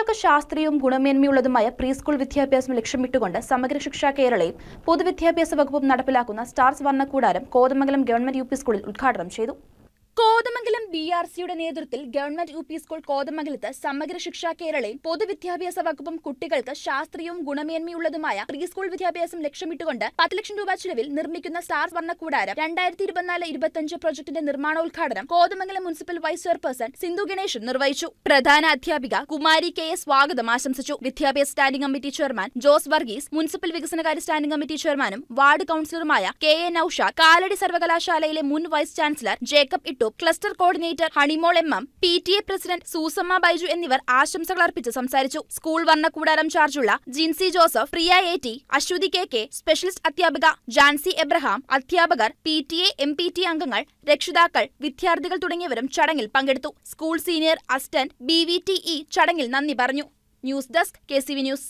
കുട്ടികൾക്ക് ശാസ്ത്രീയവും ഗുണമേന്മയുള്ളതുമായ pre school വിദ്യാഭ്യാസം ലക്ഷ്യമിട്ടുകൊണ്ട് സമഗ്ര ശിക്ഷ കേരളയും പൊതുവിദ്യാഭ്യാസ വകുപ്പും നടപ്പിലാക്കുന്ന സ്റ്റാർസ് വർണ്ണക്കൂടാരം കോതമംഗലം ഗവൺമെന്റ് യു.പി. സ്കൂളിൽ ഉദ്ഘാടനം ചെയ്തു. കോതമംഗലം BRCയുടെ നേതൃത്വത്തിൽ ഗവൺമെന്റ് യു.പി. സ്കൂൾ കോതമംഗലത്ത് സമഗ്ര ശിക്ഷ കേരളയും പൊതുവിദ്യാഭ്യാസ വകുപ്പും കുട്ടികൾക്ക് ശാസ്ത്രീയവും ഗുണമേന്മയുള്ളതുമായ പ്രീ സ്കൂൾ വിദ്യാഭ്യാസം ലക്ഷ്യമിട്ടുകൊണ്ട് 10 ലക്ഷം രൂപ ചിലവിൽ നിർമ്മിക്കുന്ന സ്റ്റാർസ് വർണ്ണക്കൂടാരം 2024-25 പ്രൊജക്ടിന്റെ നിർമ്മാണോദ്ഘാടനം Kothamangalam municipal vice chairperson Sindhu Ganeshan നിർവഹിച്ചു. പ്രധാന അധ്യാപിക കുമാരി K. സ്വാഗതം ആശംസിച്ചു. വിദ്യാഭ്യാസ standing committee chairman Jose Varghese, municipal വികസനകാര്യ സ്റ്റാൻഡിംഗ് കമ്മിറ്റി ചെയർമാനും വാർഡ് കൌൺസിലറുമായ K.A. നൌഷാദ്, കാലടി സർവകലാശാലയിലെ മുൻ vice chancellor Jacob Ittoo, cluster coordinator Honeymol MM, PTA president Susamma Baiju എന്നിവർ ആശംസകൾ അർപ്പിച്ച് സംസാരിച്ചു. സ്കൂൾ വർണ്ണക്കൂടാരം ചാർജുള്ള Jincy Joseph, Priya AT, Aswathy KK, specialist അധ്യാപിക ജാൻസി എബ്രഹാം, അധ്യാപകർ, PTA, MPT അംഗങ്ങൾ, രക്ഷിതാക്കൾ, വിദ്യാർത്ഥികൾ തുടങ്ങിയവരും ചടങ്ങിൽ പങ്കെടുത്തു. സ്കൂൾ സീനിയർ അസിസ്റ്റന്റ് BVTE ചടങ്ങിൽ നന്ദി പറഞ്ഞു. News desk KCV news.